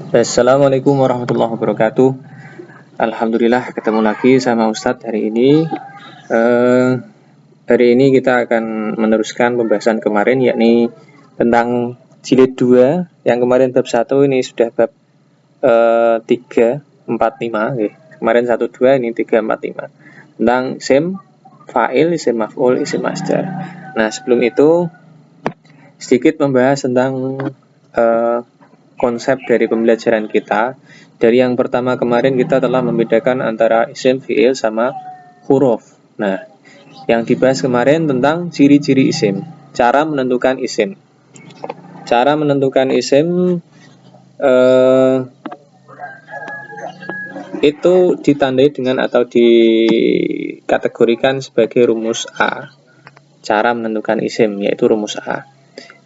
Assalamualaikum warahmatullahi wabarakatuh. Alhamdulillah ketemu lagi sama Ustadz hari ini. Hari ini kita akan meneruskan pembahasan kemarin, yakni tentang jilid 2. Yang kemarin bab 1, ini sudah bab 3, 4, 5. Kemarin 1, 2, ini 3, 4, 5. Tentang isim fa'il, isim maf'ul, isim masdar. Nah, sebelum itu sedikit membahas tentang konsep dari pembelajaran kita. Dari yang pertama kemarin kita telah membedakan antara isim, fi'il, sama huruf. Nah, yang dibahas kemarin tentang ciri-ciri isim, cara menentukan isim. Cara menentukan isim itu ditandai dengan atau dikategorikan sebagai rumus A. Cara menentukan isim yaitu rumus A.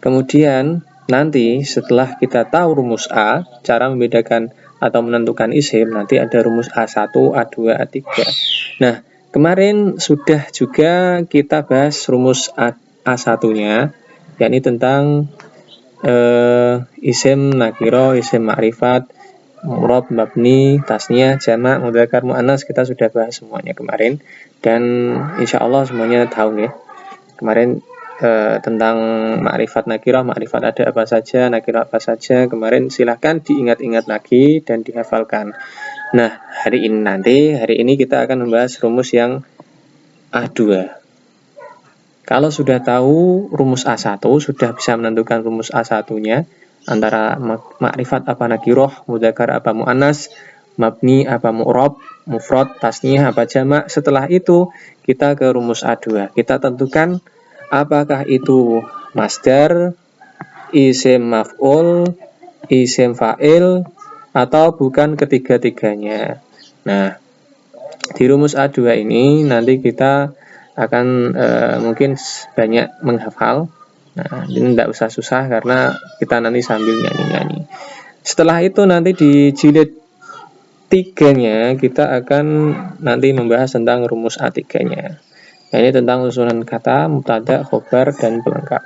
Kemudian nanti setelah kita tahu rumus A, cara membedakan atau menentukan isim, nanti ada rumus A1, A2, A3. Nah, kemarin sudah juga kita bahas rumus A1-nya, yakni tentang isim nakiro, isim ma'rifat, mu'rab, mabni, tasniyah, jamak, mudzakkar, muannas. Kita sudah bahas semuanya kemarin, dan insya Allah semuanya tahu ya. Kemarin tentang ma'rifat nakirah, ma'rifat ada apa saja, nakirah apa saja. Kemarin silahkan diingat-ingat lagi dan dihafalkan. Nah, hari ini kita akan membahas rumus yang A2. Kalau sudah tahu rumus A1, sudah bisa menentukan rumus A1-nya, antara ma'rifat apa nakirah, mudzakkar apa muannas, mabni apa mu'rab, mufrad, tasniyah apa jamak. Setelah itu kita ke rumus A2. Kita tentukan apakah itu masdar, isim maf'ul, isim fa'il, atau bukan ketiga-tiganya. Nah, di rumus A2 ini nanti kita akan mungkin banyak menghafal. Nah, ini tidak usah susah karena kita nanti sambil nyanyi-nyanyi. Setelah itu nanti di jilid 3-nya kita akan nanti membahas tentang rumus A3-nya. Ini tentang susunan kata, mubtada, khobar, dan pelengkap.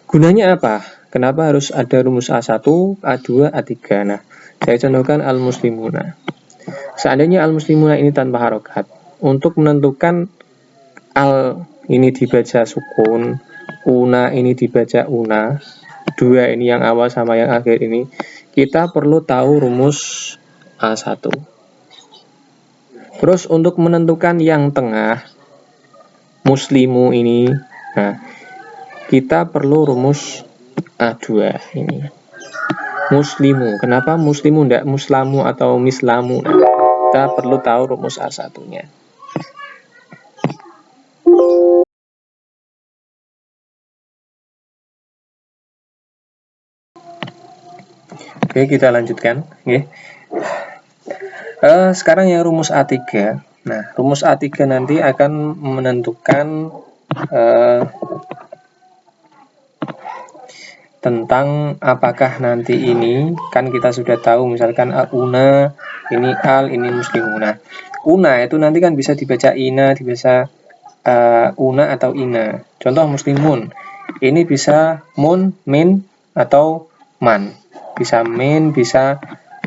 Gunanya apa? Kenapa harus ada rumus A1, A2, A3? Nah, saya contohkan al-muslimuna. Seandainya al-muslimuna ini tanpa harokat, untuk menentukan al ini dibaca sukun, una ini dibaca una, dua ini yang awal sama yang akhir ini, kita perlu tahu rumus A1. Terus untuk menentukan yang tengah, muslimu ini, nah kita perlu rumus A2 ini. Muslimu, kenapa muslimu tidak muslamu atau mislamu? Nah, kita perlu tahu rumus A1-nya. Oke, kita lanjutkan. Sekarang yang rumus A3. Nah, rumus A3 nanti akan menentukan tentang apakah nanti ini, kan kita sudah tahu misalkan una, ini al, ini muslimuna. Una itu nanti kan bisa dibaca ina, dibaca una atau ina. Contoh muslimun, ini bisa mun, min, atau man. Bisa min, bisa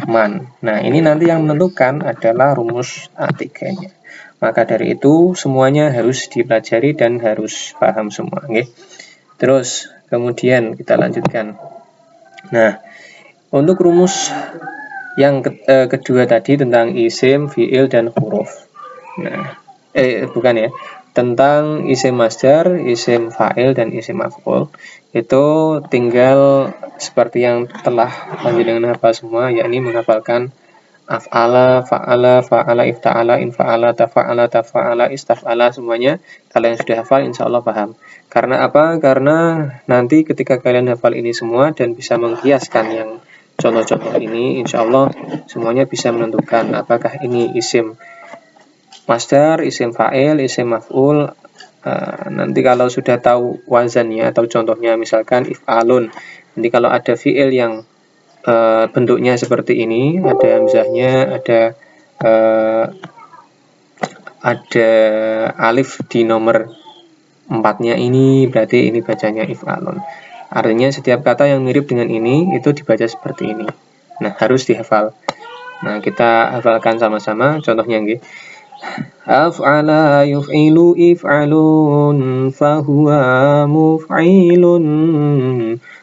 man. Nah, ini nanti yang menentukan adalah rumus A3-nya. Maka dari itu semuanya harus dipelajari dan harus paham semua. Terus kemudian kita lanjutkan. Nah, untuk rumus yang kedua tadi tentang isim, fi'il, dan huruf. Nah, bukan ya. Tentang isim masdar, isim fa'il, dan isim maf'ul, itu tinggal seperti yang telah panjenengan hafal semua, yakni menghafalkan af'ala, fa'ala, fa'ala, ifta'ala, infa'ala, tafa'ala, tafa'ala, istaf'ala, semuanya kalian sudah hafal, insya Allah paham. Karena apa? Karena nanti ketika kalian hafal ini semua dan bisa menghiaskan yang contoh-contoh ini, insya Allah semuanya bisa menentukan apakah ini isim masdar, isim fa'il, isim maf'ul. Nanti kalau sudah tahu wazannya atau contohnya misalkan if'alun, nanti kalau ada fi'il yang bentuknya seperti ini, ada misalnya ada alif di nomor 4-nya ini, berarti ini bacanya if'alun. Artinya setiap kata yang mirip dengan ini itu dibaca seperti ini. Nah, harus dihafal. Nah, kita hafalkan sama-sama contohnya nggih. Af'ala yuf'ilu if'alun fahuwa muf'ilun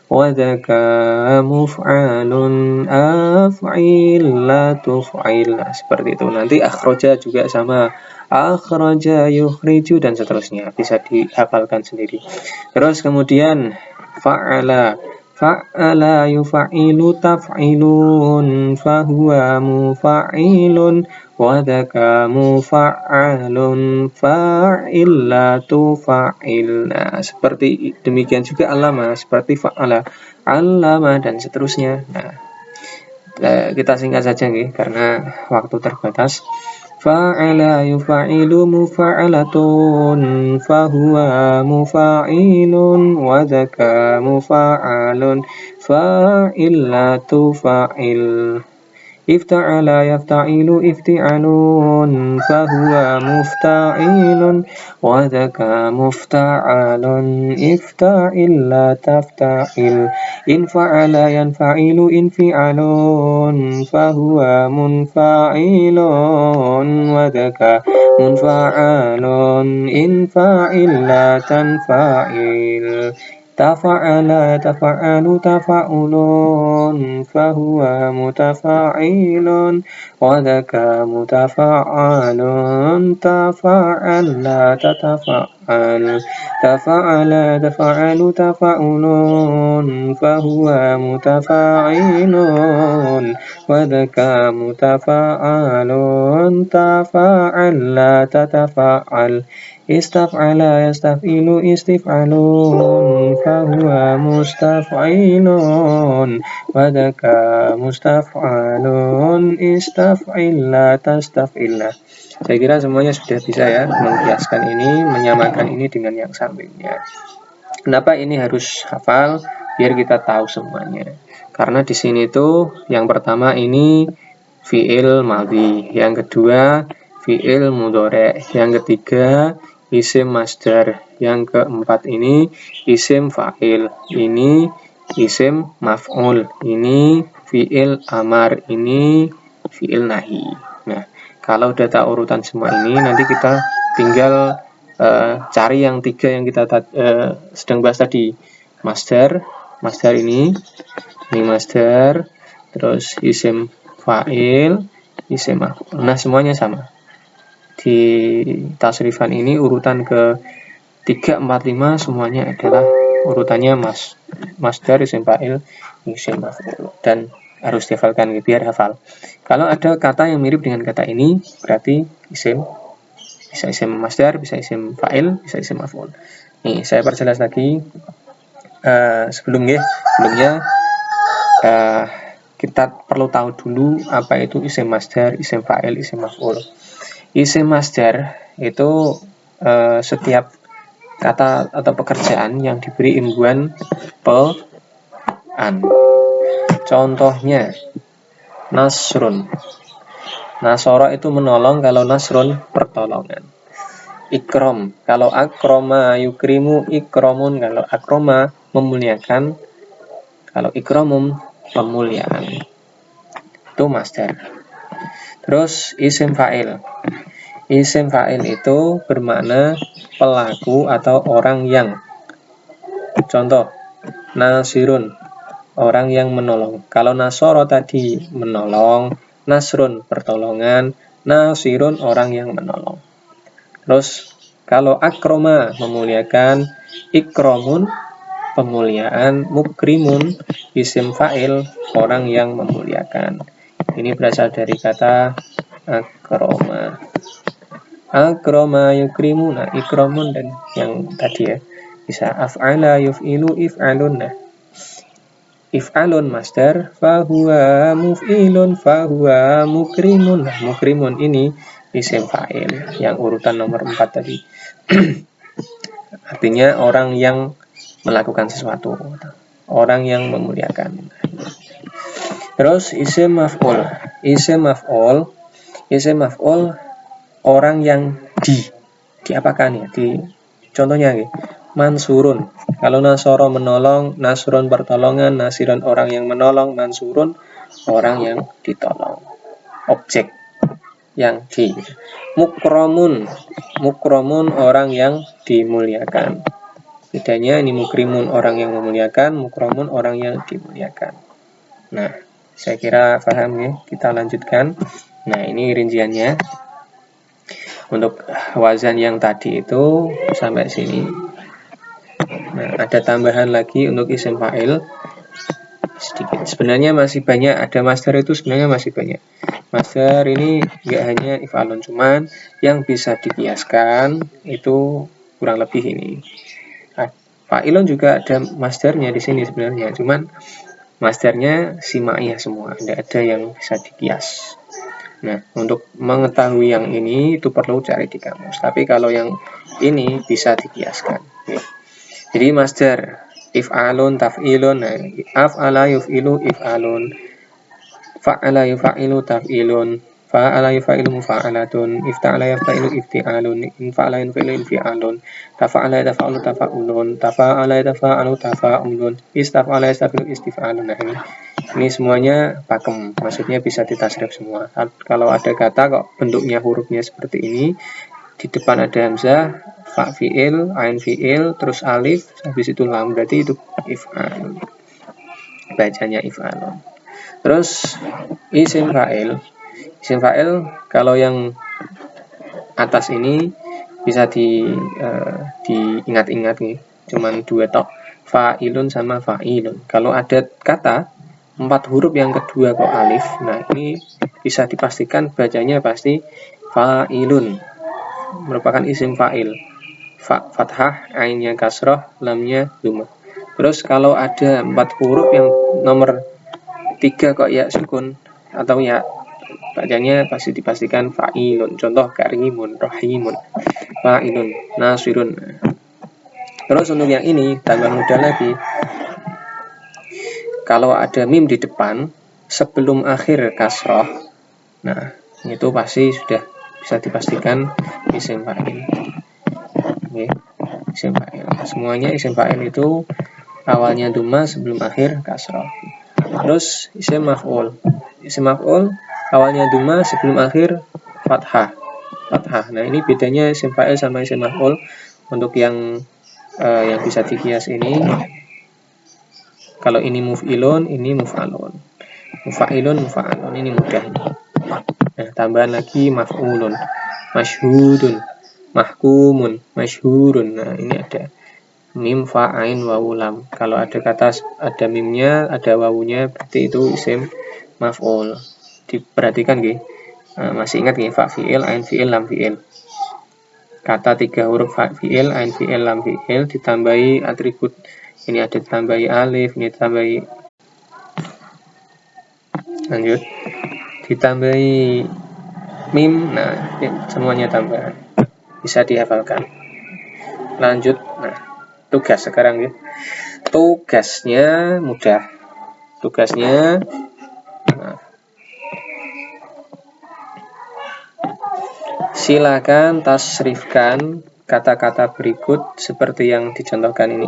wa dzaka muf'alun af'il la tuf'il. Nah, seperti itu. Nanti akhraja juga sama. Akhraja yukhriju dan seterusnya. Bisa dihafalkan sendiri. Terus kemudian fa'ala. Fa'ala yufa'ilu taf'ilun fahuwa mufa'ilun wa dzaka mufa'alun fa'il la tufa'il. Nah, seperti demikian juga alama, seperti fa'ala, alama dan seterusnya. Nah, kita singkat saja nggih karena waktu terbatas. Fa'ala yufa'ilu mufa'alatun fahuwa mufa'ilun wa dzaka mufa'alun fa'il la tufa'il. Ifta'ala yafta'ilu ifti'alun fahuwa mufta'ilun wa dzaka mufta'alun ifta'il la tafta'il. Infa'ala yanfa'ilu infi'alun fahuwa munfa'ilun wa dzaka munfa'alun infa'il la tanfa'il. Tafa'ala tafa'alu tafa'ulun fahuwa mutafa'ilun wa dzaka mutafa'alun tafa'al la tatafa'al. Tafa'ala tafa'alu tafa'ulun fahuwa mutafa'ilun wa dzaka mutafa'alun tafa'al la tatafa'al. Istaf'ala yastaf'ilu istif'alun fahuwa mustaf'ilun wa dzaka mustaf'alun istaf'il la tastaf'il. Saya kira semuanya sudah bisa ya mengkiaskan ini, menyamakan ini dengan yang sampingnya. Kenapa ini harus hafal? Biar kita tahu semuanya. Karena di sini tuh yang pertama ini fi'il madhi, yang kedua fi'il mudhari', yang ketiga isim masdar, yang keempat ini isim fa'il, ini isim maf'ul, ini fi'il amar, ini fi'il nahi. Nah, kalau udah tahu urutan semua ini, nanti kita tinggal cari yang tiga yang kita sedang bahas tadi. Masdar ini masdar, terus isim fa'il, isim maf'ul. Nah, semuanya sama. Di tasrifan ini urutan ke 3, 4, 5 semuanya adalah urutannya masdar, isim fa'il, isim maf'ul, dan harus dihafalkan biar hafal. Kalau ada kata yang mirip dengan kata ini berarti isim, bisa isim masdar, bisa isim fa'il, bisa isim maf'ul. Nih, saya perjelas lagi. Sebelumnya kita perlu tahu dulu apa itu isim masdar, isim fa'il, isim maf'ul. Isim masdar itu setiap kata atau pekerjaan yang diberi imbuhan an. Contohnya nasrun. Nasoro itu menolong, kalau nasrun pertolongan. Ikrom, kalau akroma yukrimu ikromun, kalau akroma memuliakan, kalau ikromum pemuliaan. Itu masdar. Terus isim fa'il. Isim fa'il itu bermakna pelaku atau orang yang. Contoh, nasirun, orang yang menolong. Kalau nasoro tadi menolong, nasrun pertolongan, nasirun orang yang menolong. Terus kalau akroma memuliakan, ikromun pemuliaan, mukrimun isim fa'il orang yang memuliakan. Ini berasal dari kata akroma. Akroma yukrimu, nah ikromun dan yang tadi ya. Bisa af'ala yuf'ilu if'alun. Nah, if'alun masdar, fahuwa muf'ilun, fahuwa mukrimun. Nah, mukrimun ini isim fa'il yang urutan nomor 4 tadi. Artinya orang yang melakukan sesuatu, orang yang memuliakan. Terus isim maf'ul. Isim maf'ul orang yang diapakan ya? Contohnya nih, mansurun. Kalau nasoro menolong, nasrun pertolongan, nasiran orang yang menolong, mansurun orang yang ditolong, objek yang di. Mukromun, mukromun orang yang dimuliakan. Bedanya ini mukrimun orang yang memuliakan, mukromun orang yang dimuliakan. Nah, saya kira paham ya. Kita lanjutkan. Nah, ini rinciannya. Untuk wazan yang tadi itu sampai sini. Nah, ada tambahan lagi untuk isim fa'il sedikit. Sebenarnya masih banyak, ada master itu sebenarnya masih banyak. Master ini nggak hanya if'alun, cuman yang bisa dikiaskan itu kurang lebih ini. Fa'ilun juga ada masternya di sini sebenarnya, cuman masternya simaiyah semua, tidak ada yang bisa dikias. Nah, untuk mengetahui yang ini itu perlu cari di kamus. Tapi kalau yang ini bisa dikiaskan. Jadi master if'alun, taf'ilun, nah, af'ala yuf'ilu if'alun, fa'ala yuf'ilu taf'ilun, fa'ala yuf'ilu mufa'alatun, ifta'ala yuf'ilu ifti'alun, infa'ala yuf'ilu infi'alun, tafa'ala yatafa'alu tafa'ulun, tafa'ala yatafa'alu tafa'ulun, istaf'ala yastafilu istif'alun. Nah, ini semuanya pakem, maksudnya bisa ditasrif semua. Kalau ada kata kok bentuknya hurufnya seperti ini, di depan ada hamzah, fa fi'il, ain fi'il, terus alif, habis itu lam, berarti itu if'alun. Bacanya if'alun. Terus isim fa'il. Isim fa'il kalau yang atas ini bisa diingat-ingat nih. Cuman 2 tok. Fa'ilun sama fa'ilun. Kalau ada kata 4 huruf yang kedua kok alif, nah ini bisa dipastikan bacanya pasti fa'ilun. Merupakan isim fa'il. Fathah, ainnya kasroh, lamnya dhammah. Terus kalau ada 4 huruf yang nomor 3 kok ya sukun atau ya, bacanya pasti dipastikan fa'ilun. Contoh karimun, rahimun, fa'ilun, nasirun. Terus untuk yang ini tambah mudah lagi. Kalau ada mim di depan sebelum akhir kasroh, nah itu pasti sudah bisa dipastikan isim fa'il. Oke, isim fa'il. Semuanya isim fa'il itu awalnya dhammah sebelum akhir kasroh. Terus isim maf'ul. Isim maf'ul awalnya dhammah sebelum akhir fathah. Nah, ini bedanya isim fa'il sama isim maf'ul. Untuk yang bisa dikias ini, kalau ini muf'ilun, ini muf'alun. Mufa'ilun, mufa'alun, ini mudah. Nah, tambahan lagi maf'ulun, masyhudun, mahkumun, masyhurun. Nah, ini ada mim, fa, ain, wawu, lam. Kalau ada kata ada mimnya, ada wawunya, berarti itu isim maf'ul. Diperhatikan nggih. Masih ingat nggih, fa fi'il, ain fi'il, lam fi'il. Kata 3 huruf fa fi'il, ain fi'il, lam fi'il ditambahi atribut. Ini ada ditambahi alif, ini ditambahi, lanjut, ditambahi mim. Nah, semuanya tambahan. Bisa dihafalkan. Lanjut. Nah, tugas sekarang ya. Tugasnya mudah. Tugasnya silakan tasrifkan kata-kata berikut seperti yang dicontohkan ini.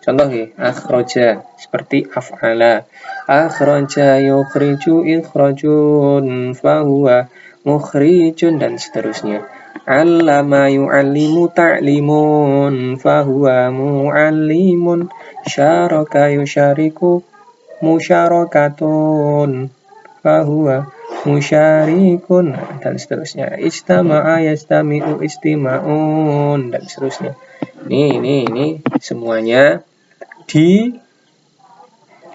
Contoh ya, akhroja seperti af'ala. Akhroja yukhriju ikhrajun fahuwa mukhrijun, dan seterusnya. Allama yu'allimu ta'limun fahuwa mu'allimun. Syaraka yusyariku musyarakatun fahuwa musyarikun, dan seterusnya. Ijtama'a yastami'u istima'un, dan seterusnya. Ini semuanya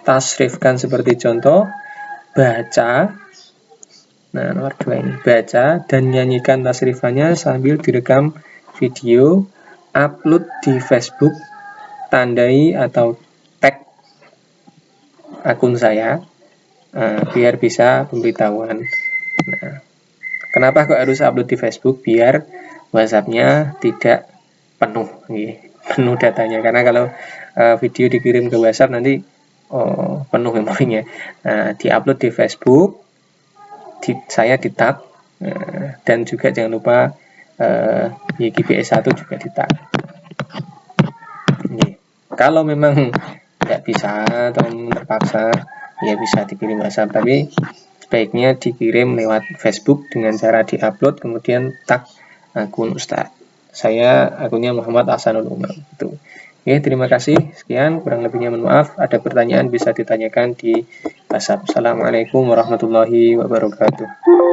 ditasrifkan seperti contoh baca. Nah, nomor 2 ini baca dan nyanyikan tasrifannya sambil direkam video, upload di Facebook, tandai atau tag akun saya biar bisa pemberitahuan. Nah, kenapa kok harus upload di Facebook? Biar WhatsApp-nya tidak penuh datanya, karena kalau video dikirim ke WhatsApp nanti penuh memorinya. Nah, diupload di Facebook, saya di tag, dan juga jangan lupa YGBS 1 juga di tag. Kalau memang tidak bisa atau terpaksa, ya bisa dikirim WhatsApp, tapi sebaiknya dikirim lewat Facebook dengan cara diupload kemudian tag akun Ustadz. Saya akunnya Muhammad Hasanul Umar. Itu. Oke, terima kasih. Sekian, kurang lebihnya mohon maaf. Ada pertanyaan bisa ditanyakan di WhatsApp. Assalamualaikum warahmatullahi wabarakatuh.